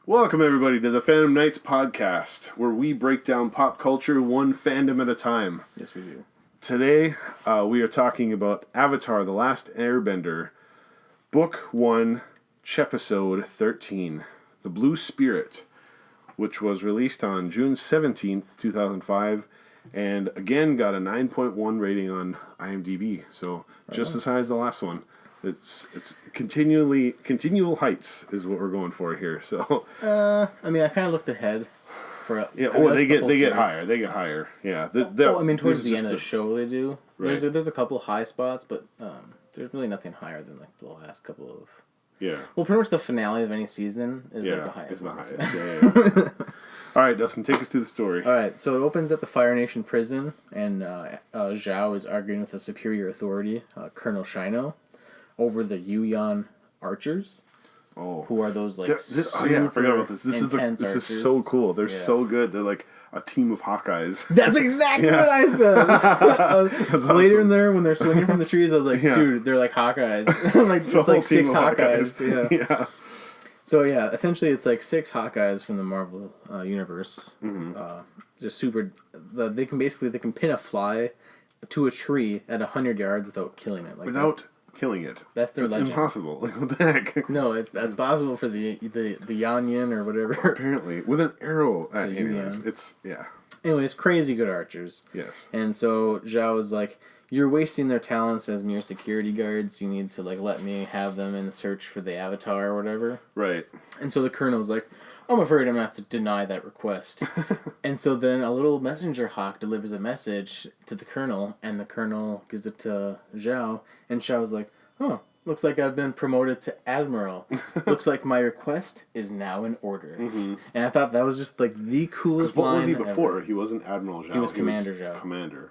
Welcome, everybody, to the Fandom Nights podcast, where we break down pop culture one fandom at a time. Yes, we do. Today, we are talking about Avatar: The Last Airbender, Book 1, Chepisode 13, The Blue Spirit, which was released on June 17th, 2005, and again got a 9.1 rating on IMDb, so just as high as the last one. It's continual heights is what we're going for here. So I mean, I kind of looked ahead for they get higher. They get higher. Yeah. I mean, towards the end of the show, they do. Right. There's a couple high spots, but there's really nothing higher than like the last couple of. Yeah. Well, pretty much the finale of any season is like the highest. Is the highest. Yeah. All right, Dustin, take us through the story. All right, so it opens at the Fire Nation prison, and Zhao is arguing with a superior authority, Colonel Shino, over the Yuyan archers. Oh, who are those like? I forgot about this. This is so cool. They're so good. They're like a team of Hawkeyes. That's exactly what I said. Later in there, when they're swinging from the trees, I was like, dude, they're like Hawkeyes. Like it's like 6 Hawkeyes. Yeah. So yeah, essentially it's like 6 Hawkeyes from the Marvel universe. Mm-hmm. They're super. They can pin a fly to a tree at 100 yards without killing it. Like without killing it. That's their legend. It's impossible. Like, what the heck? No, that's possible for the Yanyan or whatever. Apparently, with an arrow. Anyways, Anyways, crazy good archers. Yes. And so Zhao was like, "You're wasting their talents as mere security guards. You need to like let me have them in the search for the Avatar or whatever." Right. And so the colonel was like, "I'm afraid I'm gonna have to deny that request." And so then a little messenger hawk delivers a message to the colonel, and the colonel gives it to Zhao, and Zhao was like, "Oh, looks like I've been promoted to admiral. Looks like my request is now in order." Mm-hmm. And I thought that was just like the coolest line. What was he before? Ever. He wasn't Admiral Zhao. He was Commander Zhao. Commander.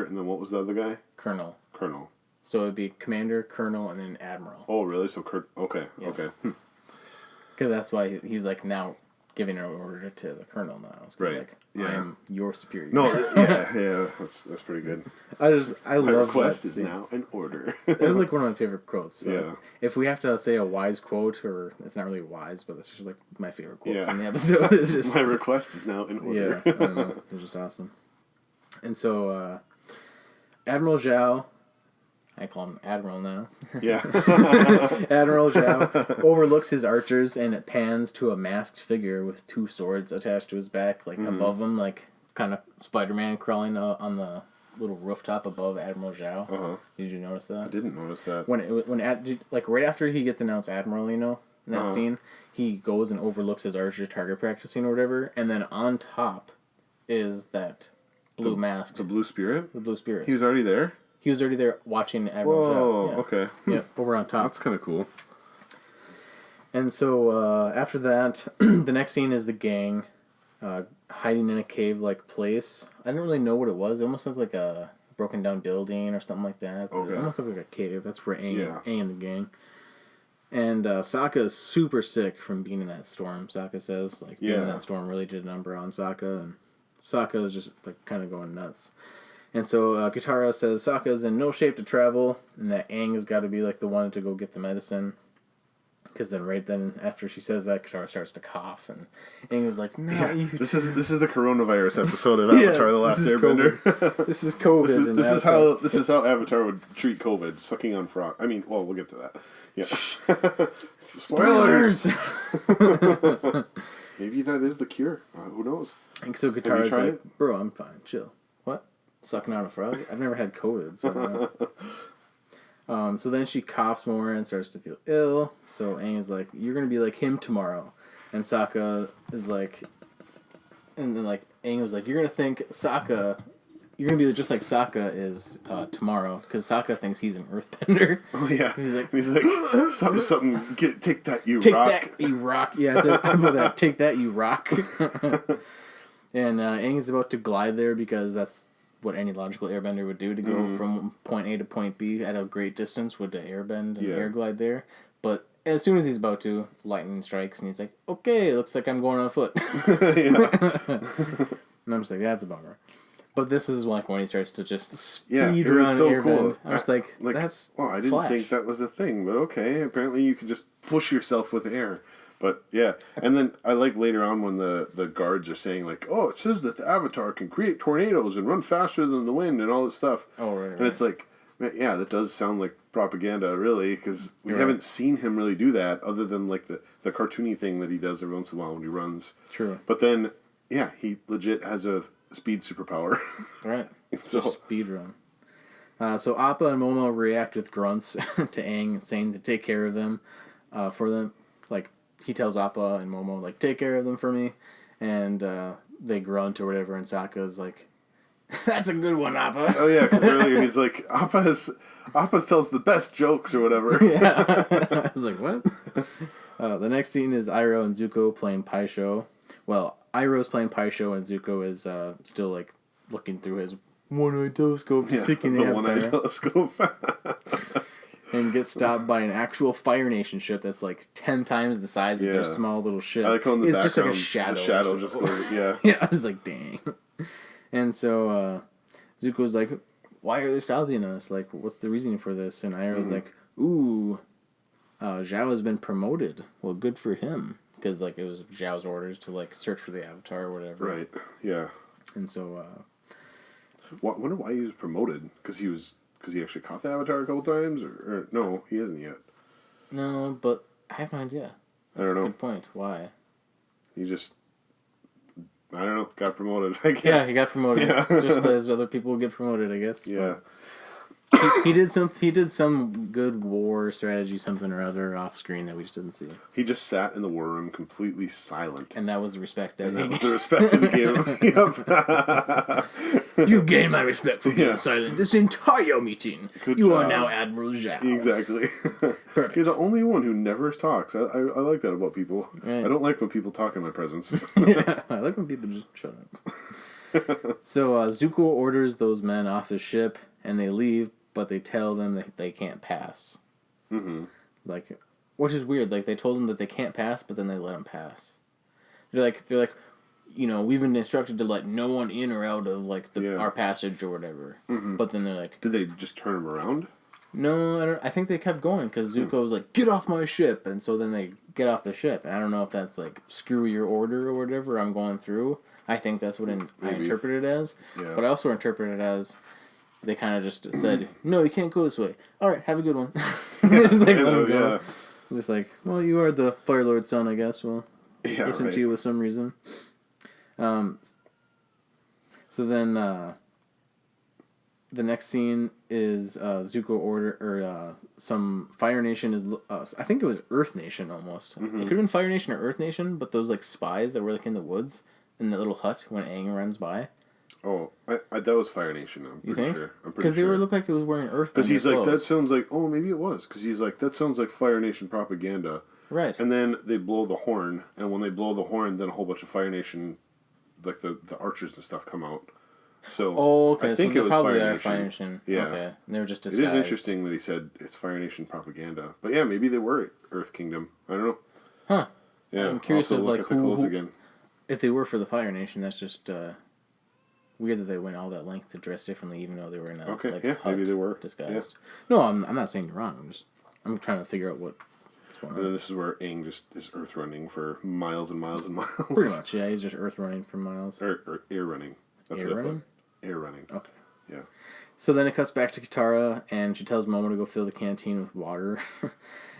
And then what was the other guy? Colonel. So it would be Commander, Colonel, and then Admiral. Oh, really? So okay. Because that's why he's like now giving an order to the Colonel now. It's right. Like, I am your superior. No, yeah. That's pretty good. I love my request is now in order. That's like one of my favorite quotes. So yeah. If we have to say a wise quote, or it's not really wise, but it's just like my favorite quote from the episode. It's just, my request is now in order. Yeah, I don't know. It's just awesome. And so, Admiral Zhao, I call him Admiral now. Yeah. Admiral Zhao overlooks his archers, and it pans to a masked figure with 2 swords attached to his back, like above him, like kind of Spider-Man crawling on the little rooftop above Admiral Zhao. Uh-huh. Did you notice that? I didn't notice that. Like right after he gets announced Admiral, in that scene, he goes and overlooks his archer target practicing or whatever, and then on top is that blue mask. The Blue Spirit? The Blue Spirit. He was already there? He was already there watching Admiral Zhao. Oh, okay. Yeah, over on top. That's kind of cool. And so after that, the next scene is the gang hiding in a cave-like place. I didn't really know what it was. It almost looked like a broken down building or something like that. Okay. It almost looked like a cave. That's where Aang and the gang. And Sokka is super sick from being in that storm. Sokka says, being in that storm really did a number on Sokka, and Sokka is just kind of going nuts. And so Katara says Sokka's in no shape to travel, and that Aang has got to be the one to go get the medicine. Because then after she says that, Katara starts to cough, and Aang is like, "No, this is the coronavirus episode of Avatar: The Last Airbender." This is COVID. This is how Avatar would treat COVID, sucking on frog. I mean, we'll get to that. Yeah. Spoilers. Maybe that is the cure. Who knows? And so Katara's like, "Bro, I'm fine. Chill." What? Sucking on a frog? I've never had COVID, so I don't know. So then she coughs more and starts to feel ill. So Aang is like, "You're gonna be like him tomorrow," and Sokka is like, and then Aang was like, "You're gonna think Sokka, you're gonna be just like Sokka is tomorrow," because Sokka thinks he's an Earthbender. Oh yeah, he's like something. Take that, you rock. Take that, you rock. Yeah, I put that. Take that, you rock. And Aang is about to glide there because that's what any logical airbender would do, to go from point A to point B at a great distance, would to airbend and air glide there. But as soon as he's about to, lightning strikes, and he's like, "Okay, looks like I'm going on foot." And I'm just like, that's a bummer. But this is when he starts to just speed run so airbend. cool. I was like, that's I didn't Flash. think that was a thing, but okay. Apparently you can just push yourself with air. But yeah, and then I like later on when the guards are saying like, oh, it says that the Avatar can create tornadoes and run faster than the wind and all this stuff. Oh, right. And it's like, man, yeah, that does sound like propaganda, really, because we haven't seen him really do that other than like the cartoony thing that he does every once in a while when he runs. True. But then, yeah, he legit has a speed superpower. Right. So speed run. So Appa and Momo react with grunts to Aang, saying to take care of them, for them. Like, he tells Appa and Momo, like, take care of them for me. And they grunt or whatever, and Sokka's like, that's a good one, Appa. Oh, yeah, because earlier he's like, Appa tells the best jokes or whatever. Yeah. I was like, what? The next scene is Iroh and Zuko playing Pai Sho. Well, Iroh's playing Pai Sho, and Zuko is still, like, looking through his one-eyed telescope, seeking the one-eyed telescope. And gets stopped by an actual Fire Nation ship that's like 10 times the size of their small little ship. I like how in the it's background, just like a shadow. the shadow just goes, yeah. Yeah, I was like, dang. And so Zuko's like, why are they stopping us? Like, what's the reasoning for this? And Iroh's like, ooh, Zhao has been promoted. Well, good for him. Because, like, it was Zhao's orders to, like, search for the Avatar or whatever. Right, yeah. And so, wonder why he was promoted. Because he actually caught the Avatar a couple times? Or no, he hasn't yet. No, but I have no idea. That's I don't know. A good point. Why? He just, I don't know, got promoted, I guess. Yeah, he got promoted. Yeah. Just as other people get promoted, I guess. Yeah. He did some good war strategy, something or other off screen that we just didn't see. He just sat in the war room completely silent. And that was the respect that he gave him. Yep. You've gained my respect for being silent this entire meeting. Good you job. are now Admiral Zhao. Exactly. Perfect. You're the only one who never talks. I like that about people. Right. I don't like when people talk in my presence. Yeah, I like when people just shut up. So Zuko orders those men off his ship, and they leave, but they tell them that they can't pass. Mm-hmm. Like, which is weird. Like, they told them that they can't pass, but then they let them pass. They're like, you know, we've been instructed to let no one in or out of, like, our passage or whatever. Mm-hmm. But then they're like... Did they just turn them around? No, I think they kept going, because Zuko was like, get off my ship! And so then they get off the ship. And I don't know if that's, like, screw your order or whatever I'm going through. I think that's what I interpret it as. Yeah. But I also interpret it as... They kind of just said, no, you can't go this way. All right, have a good one. Just like, let them go. Yeah. Just like, well, you are the Fire Lord's son, I guess. Well, listen to you with some reason. So then the next scene is Zuko some Fire Nation is I think it was Earth Nation almost. Mm-hmm. It could have been Fire Nation or Earth Nation, but those like spies that were like in the woods in the little hut when Aang runs by. Oh, I that was Fire Nation. I'm pretty sure. Because they were looked like it was wearing Earth. Because he's like, that sounds like, oh, maybe it was. Because he's like, that sounds like Fire Nation propaganda. Right. And then they blow the horn, and when they blow the horn, then a whole bunch of Fire Nation, like the archers and stuff, come out. So okay. I think so it was Fire Nation. Yeah. Okay. And they were just disguised. It is interesting that he said it's Fire Nation propaganda. But yeah, maybe they were Earth Kingdom. I don't know. Huh. Yeah. I'm curious if look at the clothes again. If they were for the Fire Nation, that's just weird that they went all that length to dress differently, even though they were in a hut maybe they were disguised. Yeah. No, I'm not saying you're wrong. I'm trying to figure out what's going on. And then this is where Aang just is Earth running for miles and miles and miles. Pretty much, yeah. He's just Earth running for miles. Or air running. That's air running? Air running. Okay. Yeah. So then it cuts back to Katara, and she tells Momo to go fill the canteen with water.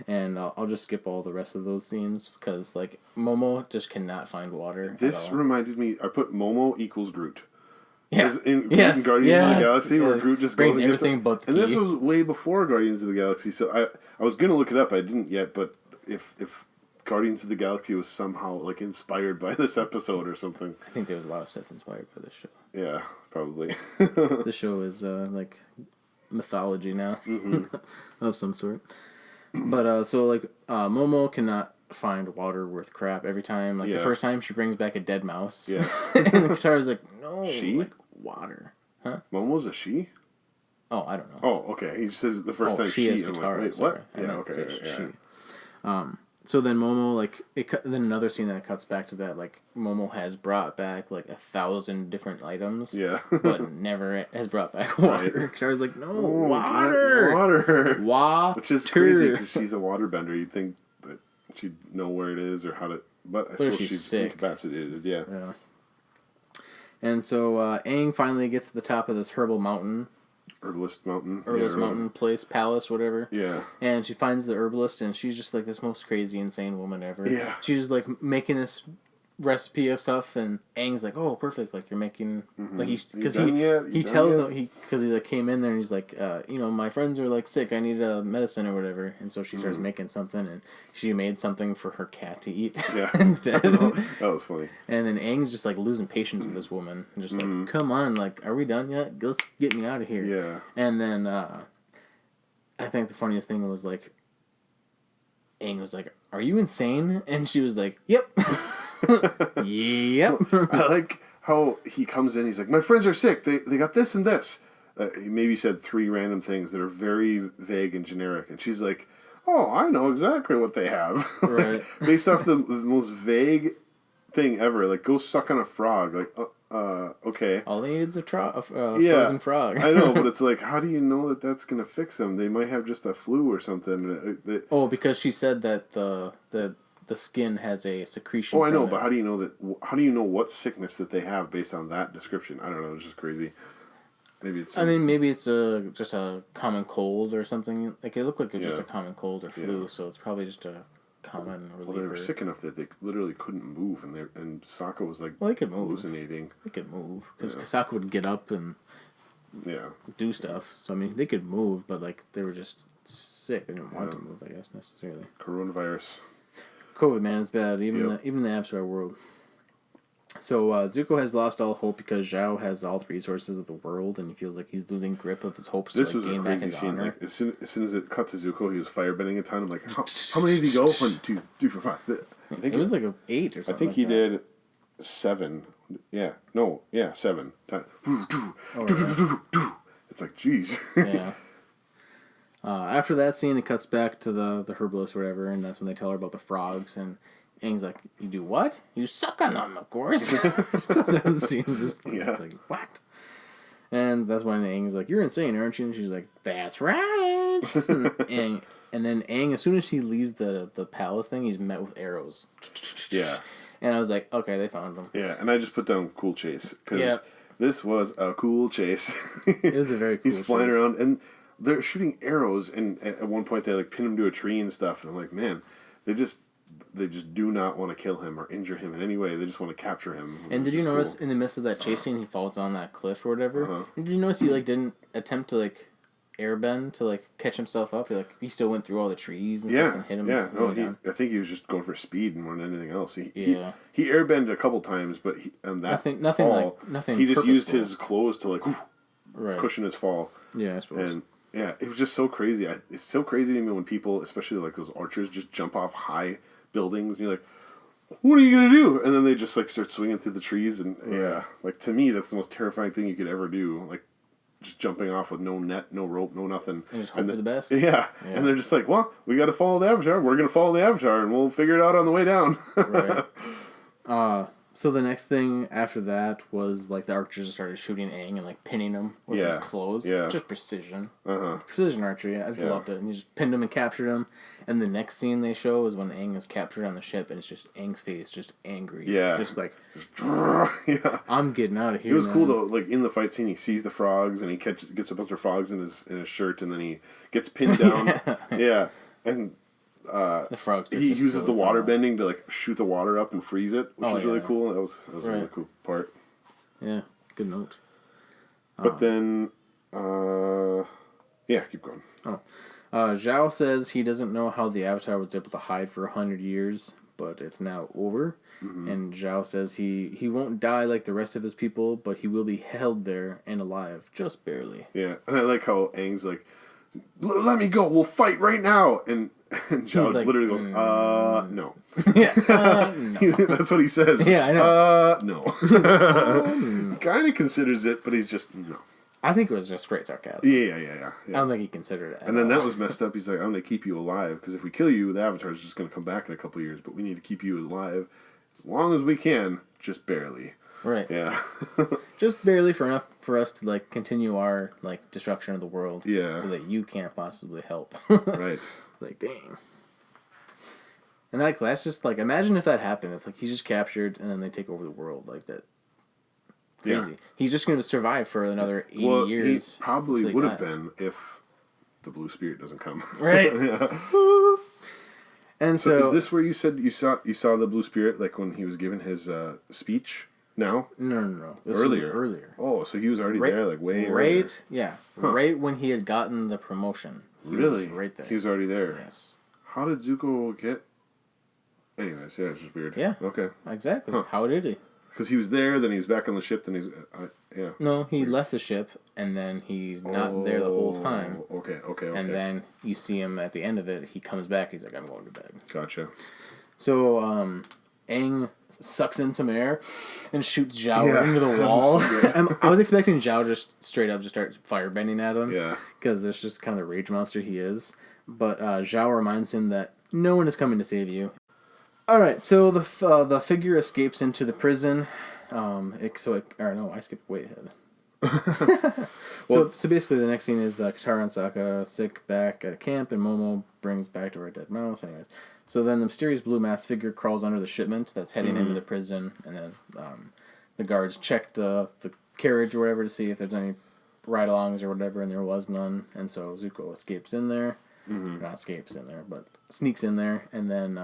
And I'll just skip all the rest of those scenes, because, like, Momo just cannot find water. This reminded me, I put Momo equals Groot. Yeah. In Guardians of the Galaxy, where Groot just brings goes everything but the key. And this key. was way before Guardians of the Galaxy, so I was going to look it up, I didn't yet, but if Guardians of the Galaxy was somehow, like, inspired by this episode or something. I think there was a lot of stuff inspired by this show. Yeah, probably. This show is, like, mythology now. Mm-hmm. Of some sort. But, so, like, Momo cannot find water worth crap every time. Like, the first time she brings back a dead mouse. Yeah. And Katara's like, no. She? Like, water. Huh? Momo's a she? Oh, I don't know. Oh, okay. He says the first time she is I'm Katara. like, wait, sorry. what? Yeah, okay. She. So then Momo, like, then another scene that cuts back to that, like, Momo has brought back, like, 1,000 different items. Yeah. But never has brought back water. Right. Katara's like, no, water! Water! Which is crazy, because she's a waterbender. You'd think that she'd know where it is or how to. But I But suppose she's she's sick. incapacitated. Yeah. Yeah. And so Aang finally gets to the top of this herbal mountain. Herbalist Mountain. Herbalist Mountain place, palace, whatever. Yeah. And she finds the herbalist, and she's just like this most crazy, insane woman ever. Yeah. She's just like making this recipe of stuff, and Aang's like, "Oh, perfect! Like you're making like he tells him because he like came in there and he's like, my friends are like sick. I need a medicine or whatever." And so she starts making something, and she made something for her cat to eat instead. That was funny. And then Aang's just like losing patience with this woman, and just like, "Come on, like, are we done yet? Let's get me out of here." Yeah. And then I think the funniest thing was like, Aang was like, "Are you insane?" And she was like, "Yep." Yep. I like how he comes in. He's like, "My friends are sick. They got this and this." He maybe said 3 random things that are very vague and generic, and she's like, "Oh, I know exactly what they have." Right. Based off the most vague thing ever, like go suck on a frog. Like, okay. All they need is a frozen frog. I know, but it's like, how do you know that that's gonna fix them? They might have just a flu or something. Because she said that the skin has a secretion. Oh, I know, but how do you know that? How do you know what sickness that they have based on that description? I don't know. It's just crazy. Maybe it's. Maybe it's just a common cold or something. Like it looked like it was just a common cold or flu, so it's probably just a common reliever. Well, they were sick enough that they literally couldn't move, and Sokka was like, well, they could move. Hallucinating. They could move because Sokka would get up and do stuff. So they could move, but like they were just sick. They didn't want to move, I guess, necessarily. Coronavirus. COVID, man, it's bad. Even the Avatar world. So Zuko has lost all hope because Zhao has all the resources of the world, and he feels like he's losing grip of his hopes This to was gain a back crazy his scene. honor. Like as soon as it cut to Zuko, he was firebending a ton. I'm like, how many did he go? 1, 2, 3, 4, 5. I think It was like an 8 or something. I think like he that. did 7. Yeah, no, yeah, 7. It's like, jeez. Yeah. After that scene, it cuts back to the herbalist or whatever, and that's when they tell her about the frogs, and Aang's like, "You do what? You suck on them, of course." That was the scene was just funny. It's like, what? And that's when Aang's like, "You're insane, aren't you?" And she's like, "That's right." and then Aang, as soon as he leaves the palace thing, he's met with arrows. Yeah. And I was like, okay, they found him. Yeah, and I just put down cool chase because this was a cool chase. It was a very cool He's flying around, and they're shooting arrows, and at one point they like pin him to a tree and stuff, and I'm like, man, they just do not want to kill him or injure him in any way. They just want to capture him. And did you notice in the midst of that chase scene, he falls down that cliff or whatever? And did you notice he like didn't attempt to like airbend to like catch himself up? He still went through all the trees and stuff and hit him. Yeah, no, I think he was just going for speed and more than anything else. He airbended a couple times, but nothing he just used his clothes to like cushion his fall. Yeah, I suppose. And yeah, it was just so crazy. It's so crazy to me when people, especially like those archers, just jump off high buildings and you're like, what are you gonna do? And then they just like start swinging through the trees, and like to me that's the most terrifying thing you could ever do. Like just jumping off with no net, no rope, no nothing, and just hope for the best. Yeah, and they're just like, well, we got to follow the Avatar. We're gonna follow the Avatar, and we'll figure it out on the way down. Right. So the next thing after that was like the archers started shooting Aang and like pinning him with his clothes. Yeah. Just precision. Precision archery. I just loved it. And you just pinned him and captured him. And the next scene they show is when Aang is captured on the ship, and it's just Aang's face just angry. Yeah. Just like, I'm getting out of here. It was cool though. Like in the fight scene, he sees the frogs and he gets a bunch of frogs in his shirt, and then he gets pinned down. And the frogs. He uses the water bending to like shoot the water up and freeze it, which was really cool. That was a really cool part. Yeah, good note. But then, keep going. Zhao says he doesn't know how the Avatar was able to hide for 100 years, but it's now over. And Zhao says he won't die like the rest of his people, but he will be held there and alive, just barely. Yeah, and I like how Aang's like, let me go, we'll fight right now. And Zhao like, literally goes, no. No. That's what he says. Yeah, I know. No. He kind of considers it, but he's just, no. I think it was just straight sarcasm. Yeah. I don't think he considered it. And then that was messed up. He's like, I'm going to keep you alive, because if we kill you, the Avatar's just going to come back in a couple of years, but we need to keep you alive as long as we can, just barely. Right. Yeah. Just barely for enough for us to like continue our like destruction of the world. Yeah. So that you can't possibly help. Right. It's like, dang. And like that's just like imagine if that happened. It's like he's just captured and then they take over the world like that. Crazy. Yeah. He's just going to survive for another 80 years. He probably would have been if the blue spirit doesn't come. Right. Yeah. And so is this where you said you saw the blue spirit like when he was giving his speech? No. No. This earlier. Oh, so he was already there, like way earlier. Right. Yeah. Huh. Right when he had gotten the promotion. Really? Right there. He was already there. Yes. How did Zuko get? Anyways, yeah, it's just weird. Yeah. Okay. Exactly. Huh. How did he? Because he was there, then he's back on the ship, then he's yeah. No, he left the ship, and then he's not there the whole time. Okay. And then you see him at the end of it. He comes back. He's like, "I'm going to bed." Gotcha. So, Aang sucks in some air and shoots Zhao into the wall. I was expecting Zhao just straight up just start firebending at him. Yeah. Because that's just kind of the rage monster he is. But Zhao reminds him that no one is coming to save you. All right, so the figure escapes into the prison. I skipped way ahead. So basically, the next scene is Katara and Sokka sick back at camp, and Momo brings back to her dead mouse. Anyways, so then the mysterious blue mask figure crawls under the shipment that's heading into the prison, and then the guards check the carriage or whatever to see if there's any ride-alongs or whatever, and there was none. And so Zuko escapes in there, not escapes in there, but sneaks in there, and then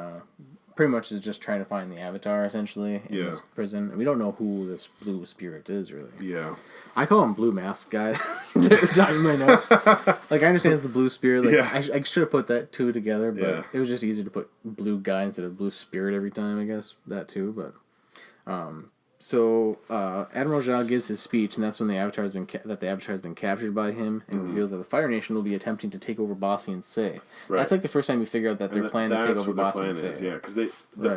pretty much is just trying to find the Avatar essentially in this prison. And we don't know who this blue spirit is really. Yeah. I call him Blue Mask guy every time in my notes. Like I understand it's the blue spirit. Like I should have put that two together, but it was just easier to put blue guy instead of blue spirit every time. I guess that too. But so Admiral Zhao gives his speech, and that's when the Avatar has been captured by him, and reveals that the Fire Nation will be attempting to take over Bossi and Se. Right. That's like the first time you figure out that they're planning to take over Bossi and Se. Yeah, because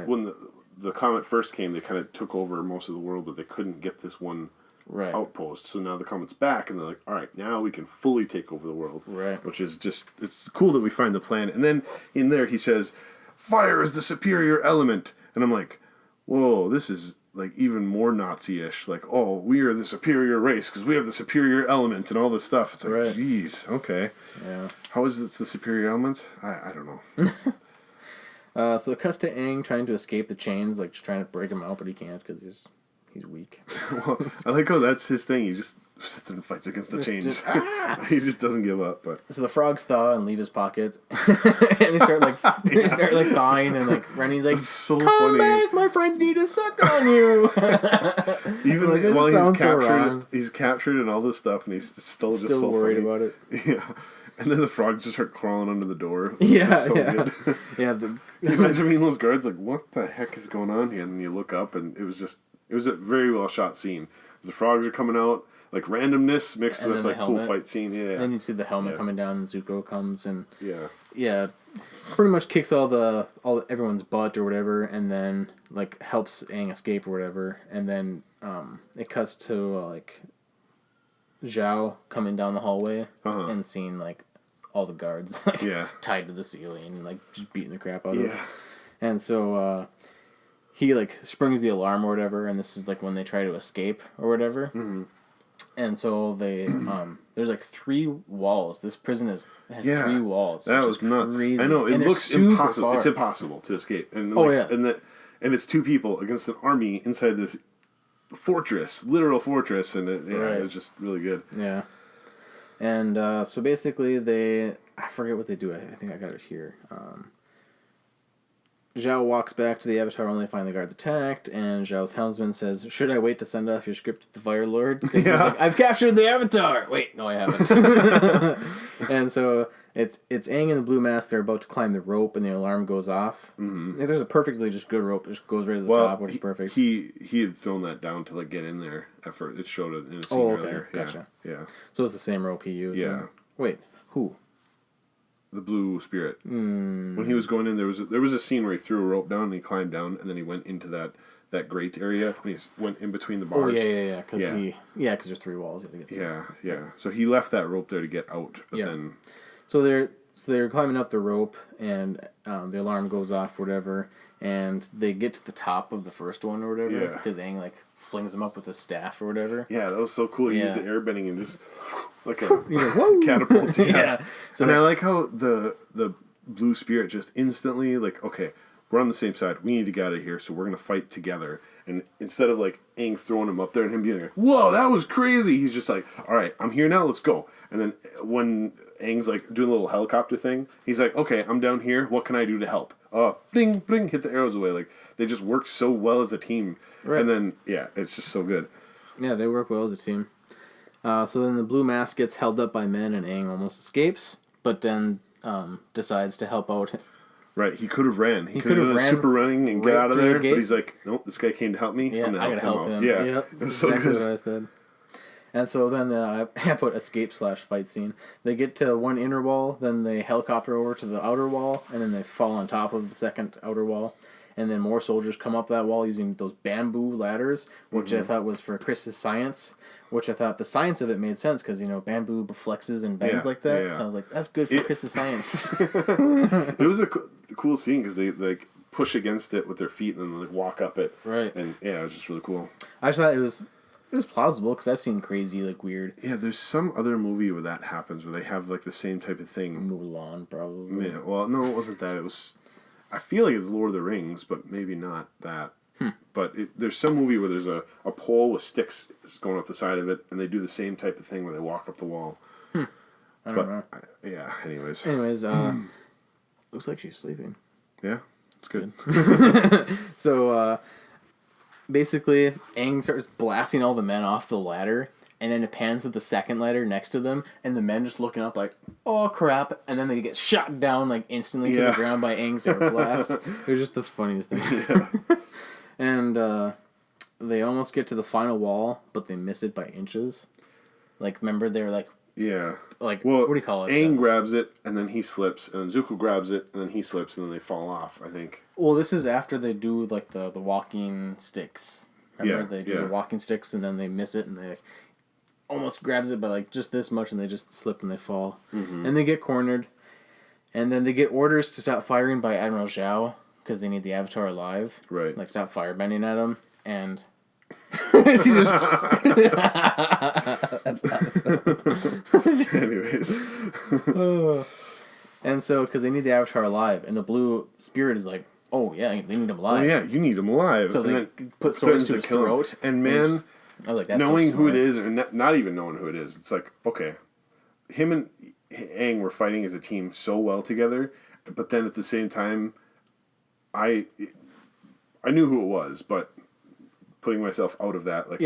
when the comet first came, they kind of took over most of the world, but they couldn't get this one outpost. So now the comet's back, and they're like, all right, now we can fully take over the world. Right. Which is just, it's cool that we find the planet. And then in there he says, fire is the superior element. And I'm like, whoa, this is like even more Nazi-ish. Like, oh, we are the superior race because we have the superior element and all this stuff. It's like, geez, okay. Yeah. How is this the superior element? I don't know. So it cuts to Aang trying to escape the chains, like just trying to break him out, but he can't because he's weak. Well, I like how that's his thing. He just sits and fights against the chains. He just doesn't give up. But so the frogs thaw and leave his pocket, and they start thawing and like Rennie's like, so "Come funny. back, my friends need to suck on you." Even like, while he's captured and all this stuff, and he's still just so worried about it. Yeah. And then the frogs just start crawling under the door. Yeah. Good. You imagine being those guards like, what the heck is going on here? And then you look up, and it was a very well shot scene. The frogs are coming out, like randomness mixed with like cool fight scene. Yeah. And then you see the helmet coming down, and Zuko comes and pretty much kicks everyone's butt or whatever, and then like helps Aang escape or whatever. And then it cuts to like Zhao coming down the hallway and seeing like all the guards tied to the ceiling and like just beating the crap out of him. And so he like springs the alarm or whatever, and this is like when they try to escape or whatever. Mm-hmm. And so they there's like 3 walls. This prison has 3 walls. That was nuts. Crazy. I know, it looks impossible. It's impossible to escape. And and it's 2 people against an army inside this literal fortress, and it was just really good. Yeah. And so basically I forget what they do. I think I got it here. Zhao walks back to the Avatar only to find the guards attacked, and Zhao's helmsman says, "Should I wait to send off your script to the Fire Lord?" He's like, "I've captured the Avatar!" Wait, no I haven't. And so it's Aang and the Blue Mask. They're about to climb the rope, and the alarm goes off. Mm-hmm. There's a perfectly just good rope. It just goes right to the top, which is perfect. He had thrown that down to like get in there at first. It showed it in a scene earlier. Gotcha. Yeah. So it's the same rope he used. Yeah. Wait, who? The blue spirit. When he was going in, there was a scene where he threw a rope down and he climbed down, and then he went into that grate area, and he went in between the bars. Oh yeah. Because there's 3 walls. Yeah. So he left that rope there to get out, but then. So they're climbing up the rope, and the alarm goes off, whatever, and they get to the top of the first one or whatever. Yeah. Because Aang like flings them up with a staff or whatever. Yeah, that was so cool. He used the airbending and just like a catapult. Yeah. So and I like how the blue spirit just instantly like, okay, we're on the same side. We need to get out of here, so we're going to fight together. And instead of, like, Aang throwing him up there and him being like, whoa, that was crazy, he's just like, all right, I'm here now, let's go. And then when Aang's, like, doing a little helicopter thing, he's like, okay, I'm down here, what can I do to help? Bling, bling, hit the arrows away. Like, they just work so well as a team. Right. And then, yeah, it's just so good. Yeah, they work well as a team. So then the blue mask gets held up by men and Aang almost escapes, but then decides to help out. Right, he could have ran. He could have done a super running and get out of there, but he's like, nope, this guy came to help me. Yeah, I'm going to help him out. Yeah, yep, that's so exactly what I said. And so then I put escape/fight scene. They get to one inner wall, then they helicopter over to the outer wall, and then they fall on top of the second outer wall. And then more soldiers come up that wall using those bamboo ladders, which I thought was for Chris's science, which I thought the science of it made sense because, you know, bamboo flexes and bends like that. Yeah. So I was like, that's good for Chris's science. It was a cool scene because they, like, push against it with their feet and then, like, walk up it. Right. And, yeah, it was just really cool. I just thought it was plausible because I've seen crazy, like, weird. Yeah, there's some other movie where that happens, where they have, like, the same type of thing. Mulan, probably. Yeah, well, no, it wasn't that. It was... I feel like it's Lord of the Rings, but maybe not that. But there's some movie where there's a pole with sticks going off the side of it, and they do the same type of thing where they walk up the wall. I don't know. Yeah, anyways. Looks like she's sleeping. Yeah, it's good. So, basically, Aang starts blasting all the men off the ladder, and then it pans to the second ladder next to them, and the men just looking up like, oh crap, and then they get shot down like instantly to the ground by Aang's air blast. It was just the funniest thing. Yeah. And they almost get to the final wall, but they miss it by inches. Like, remember, they were like... Yeah. Like, well, what do you call it? Aang grabs it, and then he slips, and then Zuko grabs it, and then he slips, and then they fall off, I think. Well, this is after they do, like, the walking sticks. Remember, they do the walking sticks, and then they miss it, and they... almost grabs it by like just this much and they just slip and they fall. And they get cornered. And then they get orders to stop firing by Admiral Zhao because they need the Avatar alive. Right. Like stop firebending at him. And she just... That's awesome. Anyways. And so, because they need the Avatar alive. And the blue spirit is like, oh yeah, they need him alive. Oh yeah, you need him alive. So and they put swords to his throat. And man... I was like, that's knowing so who it is, or not even knowing who it is, it's like, okay, him and Aang were fighting as a team so well together, but then at the same time, I knew who it was, but putting myself out of that, like,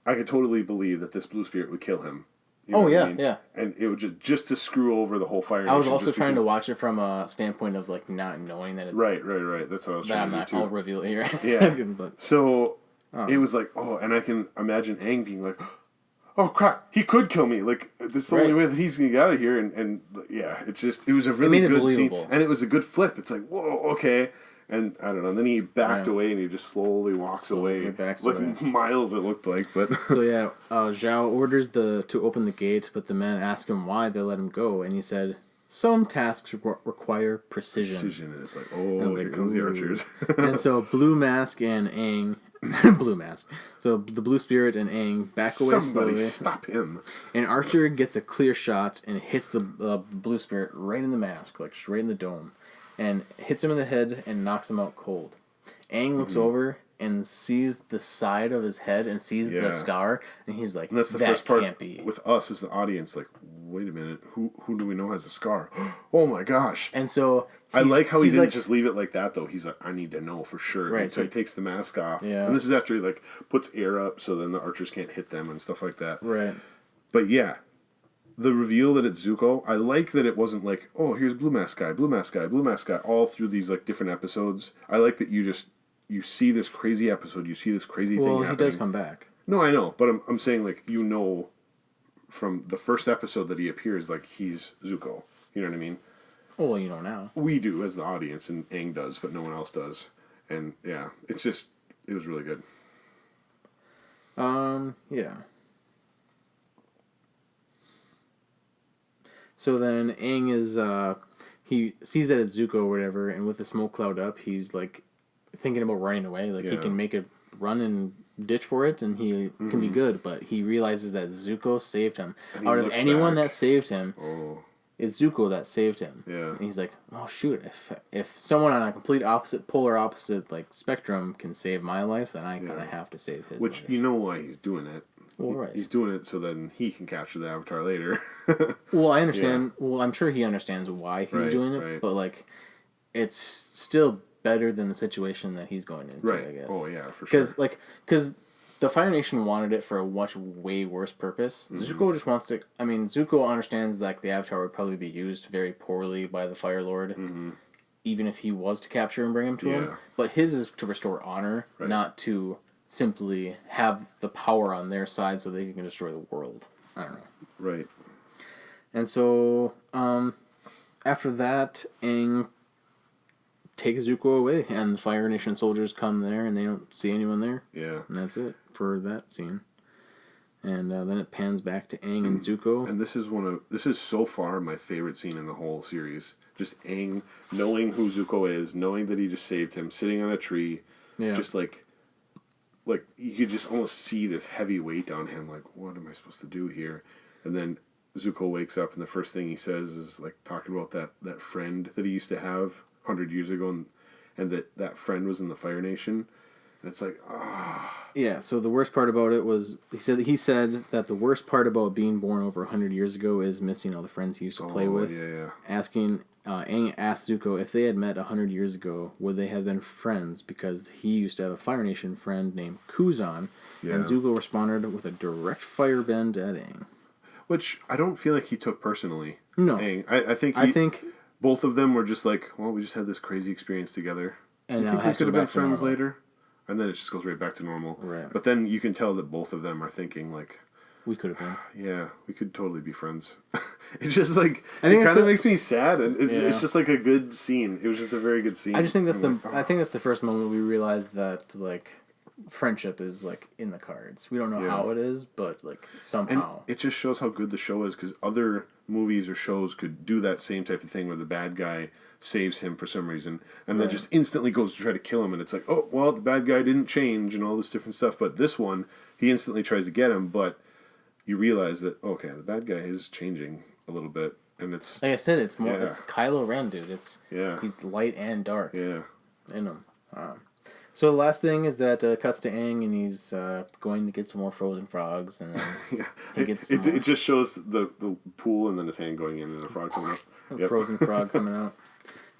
I could totally believe that this blue spirit would kill him. You know what I mean? And it would just to screw over the whole Fire Nation. I was also trying to watch it from a standpoint of like not knowing that it's right. That's what I was trying to do too. I'll reveal it here in a yeah. second, but so. It was like, and I can imagine Aang being like, oh crap, he could kill me. Like, this is the only way that he's going to get out of here. And yeah, it was a really good scene. And it was a good flip. It's like, whoa, okay. And I don't know. And then he backed away and he just slowly walks away. Like miles it looked like. But so yeah, Zhao orders to open the gate, but the men ask him why they let him go. And he said, some tasks require precision. Precision. And it's like, here comes the archers. And so Blue Mask and Aang... Blue Mask. So the Blue Spirit and Aang back away Somebody slowly. Stop him. And Archer gets a clear shot and hits the Blue Spirit right in the mask, like straight in the dome. And hits him in the head and knocks him out cold. Aang looks over and sees the side of his head and sees the scar. And he's like, and that's the first part can't be. With us as the audience, like, wait a minute, who do we know has a scar? Oh my gosh. And so... I like how he didn't just leave it like that, though. He's like, I need to know for sure. Right. And so he takes the mask off. Yeah. And this is after he, like, puts air up so then the archers can't hit them and stuff like that. Right. But, yeah. The reveal that it's Zuko, I like that it wasn't like, oh, here's Blue Mask Guy, Blue Mask Guy, Blue Mask Guy, all through these, like, different episodes. I like that you see this crazy episode, you see this crazy thing happening. Well, he does come back. No, I know. But I'm saying, like, you know from the first episode that he appears, like, he's Zuko. You know what I mean? Well, you know now. We do as the audience, and Aang does, but no one else does. And yeah, it was really good. Yeah. So then Aang is, he sees that it's Zuko or whatever, and with the smoke cloud up, he's like thinking about running away. Like he can make a run and ditch for it, and he can be good, but he realizes that Zuko saved him. Out of anyone that saved him, it's Zuko that saved him. Yeah. And he's like, oh shoot, if someone on a complete polar opposite like spectrum can save my life, then I kind of have to save his Which, life. you know why he's doing it. Well, right. He's doing it so then he can capture the Avatar later. Well, I understand. Yeah. Well, I'm sure he understands why he's doing it, but like, it's still better than the situation that he's going into, I guess. Oh, yeah, for sure. Because the Fire Nation wanted it for a much way worse purpose. Zuko just wants to... I mean, Zuko understands that the Avatar would probably be used very poorly by the Fire Lord, even if he was to capture and bring him to him. But his is to restore honor, not to simply have the power on their side so they can destroy the world. I don't know. Right. And so, after that, Aang takes Zuko away, and the Fire Nation soldiers come there, and they don't see anyone there. Yeah. And that's it for that scene. And then it pans back to Aang and Zuko. And this is so far my favorite scene in the whole series. Just Aang knowing who Zuko is, knowing that he just saved him, sitting on a tree, just like you could just almost see this heavy weight on him. Like, what am I supposed to do here? And then Zuko wakes up, and the first thing he says is like talking about that friend that he used to have 100 years ago, and that friend was in the Fire Nation. And it's like, Yeah, so the worst part about it was, he said that the worst part about being born over 100 years ago is missing all the friends he used to play with. Aang asked Zuko if they had met 100 years ago, would they have been friends, because he used to have a Fire Nation friend named Kuzan, and Zuko responded with a direct firebend at Aang. Which I don't feel like he took personally. No. Aang. I think both of them were just like, well, we just had this crazy experience together. And I think we could have been friends later. And then it just goes right back to normal. Right. But then you can tell that both of them are thinking like, we could have been. Yeah, we could totally be friends. It's just like, it kind of makes me sad, and it's just like a good scene. It was just a very good scene. I just think that's the first moment we realized that like friendship is like in the cards. We don't know how it is, but like somehow. And it just shows how good the show is, because other movies or shows could do that same type of thing where the bad guy saves him for some reason, and then just instantly goes to try to kill him, and it's like, oh, well, the bad guy didn't change and all this different stuff, but this one, he instantly tries to get him, but you realize that, okay, the bad guy is changing a little bit, and it's... Like I said, it's more, it's Kylo Ren, dude. He's light and dark. Yeah. In him. So the last thing is that cuts to Aang, and he's going to get some more frozen frogs, and then he gets it just shows the pool, and then his hand going in, and the frog coming out. Frozen frog coming out.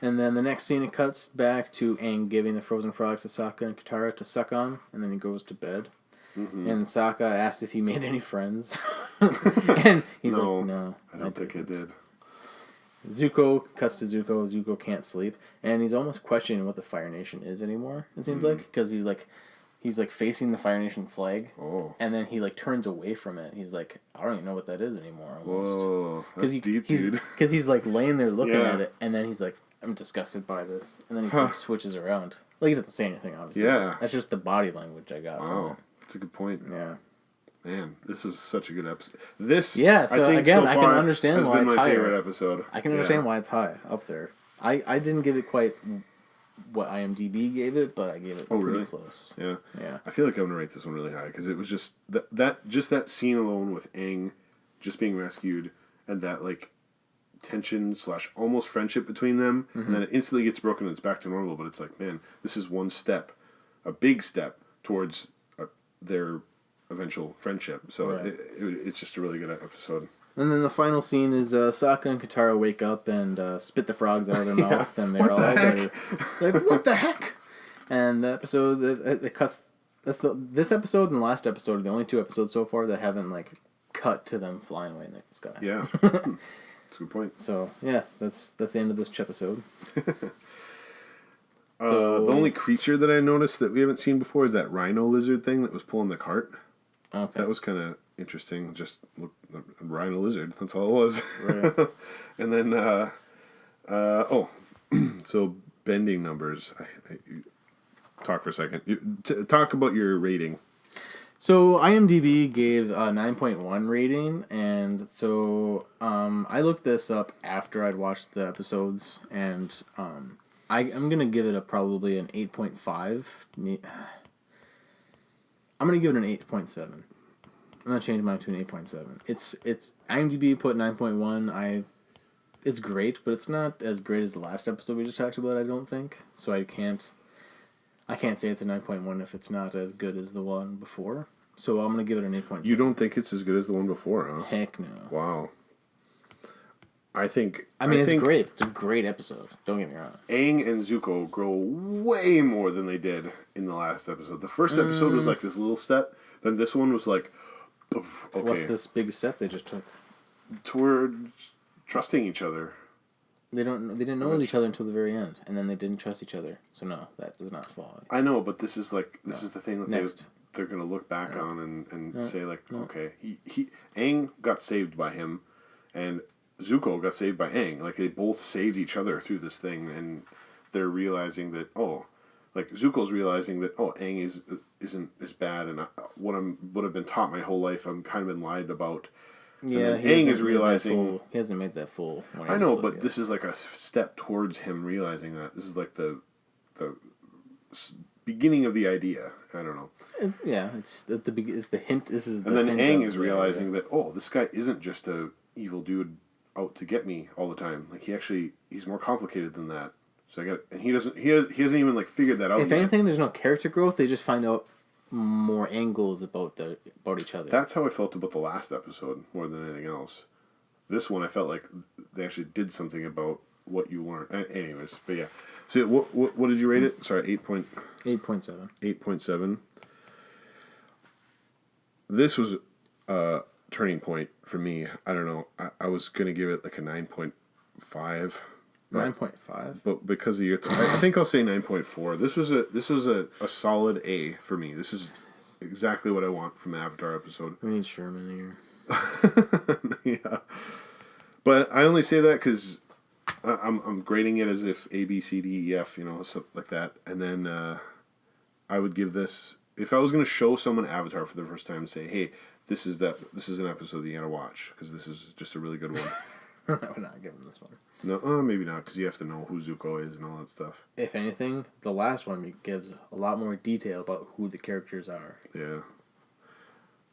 And then the next scene, it cuts back to Aang giving the frozen frogs to Sokka and Katara to suck on, and then he goes to bed. And Sokka asked if he made any friends. And he's like, no, I don't think I did. Zuko cuts to Zuko. Zuko can't sleep, and he's almost questioning what the Fire Nation is anymore. It seems like, because he's like facing the Fire Nation flag, and then he like turns away from it. He's like, I don't even know what that is anymore. Almost. Whoa, that's deep, dude. Because he's like laying there looking at it, and then he's like, I'm disgusted by this, and then he like, switches around. Like, he doesn't say anything, obviously. Yeah, that's just the body language I got from it. That's a good point. Yeah. Man, this was such a good episode. So I think again, I can understand why it's higher. My favorite episode. I can understand why it's high up there. I didn't give it quite what IMDb gave it, but I gave it pretty close. Yeah. I feel like I'm gonna rate this one really high, because it was just that scene alone with Aang just being rescued, and that like tension / almost friendship between them, and then it instantly gets broken and it's back to normal. But it's like, man, this is one step, a big step towards their eventual friendship. So it's just a really good episode. And then the final scene is Sokka and Katara wake up and spit the frogs out of their mouth, and they're all ready. Like, what the heck? And the episode, it cuts. This episode and the last episode are the only two episodes so far that haven't like cut to them flying away in the sky. Yeah, that's a good point. So yeah, that's the end of this Chepisode. The only creature that I noticed that we haven't seen before is that rhino lizard thing that was pulling the cart. Okay. That was kind of interesting. Just look, a rhino lizard. That's all it was. Right. And then, so bending numbers. Talk for a second. Talk about your rating. So IMDb gave a 9.1 rating, and so I looked this up after I'd watched the episodes, and I'm gonna give it probably an 8.5. I'm gonna give it an 8.7. I'm gonna change mine to an 8.7. It's IMDb put 9.1. It's great, but it's not as great as the last episode we just talked about, I don't think. So I can't say it's a 9.1 if it's not as good as the one before. So I'm going to give it an 8.7. You don't think it's as good as the one before, huh? Heck no. Wow. I think it's great. It's a great episode. Don't get me wrong. Aang and Zuko grow way more than they did in the last episode. The first episode was like this little step. Then this one was like, okay. What's this big step they just took? Toward trusting each other. They didn't know each other until the very end, and then they didn't trust each other. So no, that does not fall. I know, but this is the thing that they're gonna look back on and say like, okay, he Aang got saved by him, and Zuko got saved by Aang. Like they both saved each other through this thing, and they're realizing that like Zuko's realizing that Aang isn't as bad, and what I've been taught my whole life, I'm kind of been lied about. Yeah, Aang is realizing he hasn't made that full. I know, but this is like a step towards him realizing that. This is like the beginning of the idea. I don't know. It's the hint. This is. And then Aang is realizing that this guy isn't just a evil dude out to get me all the time. Like he's more complicated than that. So he hasn't even like figured that out. If anything, there's no character growth. They just find out more angles about each other. That's how I felt about the last episode more than anything else. This one I felt like they actually did something about what you learned. Anyways, but yeah. So what did you rate it? Sorry, 8.7. 8.7. This was a turning point for me. I don't know. I was gonna give it like a 9.5. 9.5. But because of your, I think I'll say 9.4. This was a solid A for me. This is exactly what I want from an Avatar episode. We need Sherman here. Yeah, but I only say that because I'm grading it as if A, B, C, D, E, F, something like that, and then I would give this, if I was going to show someone Avatar for the first time and say, hey, this is an episode that you gotta watch because this is just a really good one. I would not give him this one. No, maybe not, because you have to know who Zuko is and all that stuff. If anything, the last one gives a lot more detail about who the characters are. Yeah.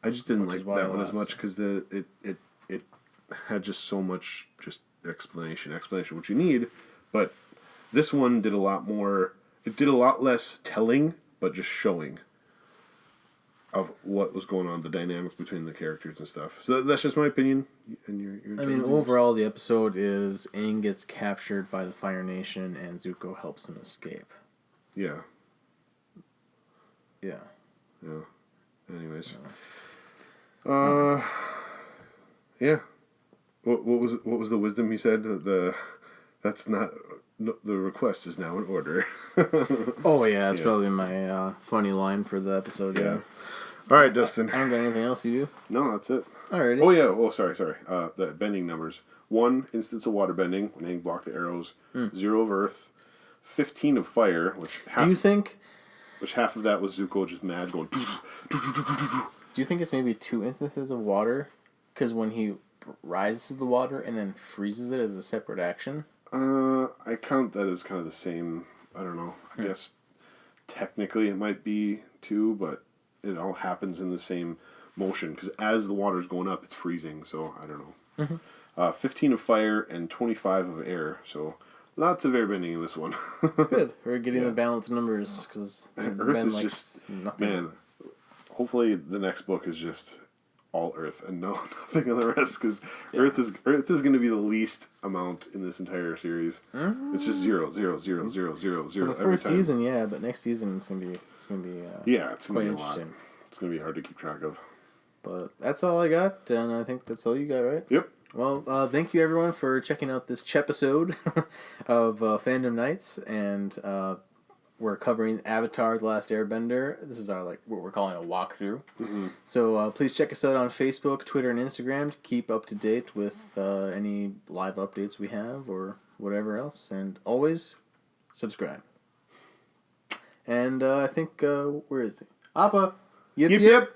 I just didn't like that one as much because it had just so much just explanation, which you need, but this one did a lot more. It did a lot less telling, but just showing of what was going on, the dynamics between the characters and stuff. So that's just my opinion. And your overall, the episode is Aang gets captured by the Fire Nation, and Zuko helps him escape. Yeah. Yeah. Yeah. Anyways. Yeah. What was the wisdom he said? That's not. No, the request is now in order. Oh yeah, that's probably my funny line for the episode. Yeah. All right, Dustin. I don't got anything else you do. No, that's it. Alrighty. Oh yeah. Oh, sorry. The bending numbers: 1 instance of water bending when Aang blocked the arrows. 0 of earth. 15 of fire. Which half of that was Zuko just mad going. Do you think it's maybe 2 instances of water? Because when he rises to the water and then freezes it as a separate action. I count that as kind of the same. I don't know. I guess technically it might be 2, but it all happens in the same motion because as the water's going up, it's freezing. So I don't know. Mm-hmm. 15 of fire and 25 of air. So lots of airbending in this one. Good. We're getting the balanced numbers because Earth is just nothing. Man. Hopefully the next book is just all Earth and nothing of the rest because Earth is going to be the least amount in this entire series. It's just 0, 0, 0, 0, 0, 0 the first season, but next season it's gonna be it's gonna be quite interesting. A lot. It's gonna be hard to keep track of. But that's all I got, and I think that's all you got, right? Yep. Well, thank you everyone for checking out this Chepisode of Fandom Nights, and we're covering Avatar: The Last Airbender. This is our what we're calling a walkthrough. Mm-hmm. So please check us out on Facebook, Twitter, and Instagram to keep up to date with any live updates we have or whatever else. And always subscribe. And I think where is he? Appa. Yip.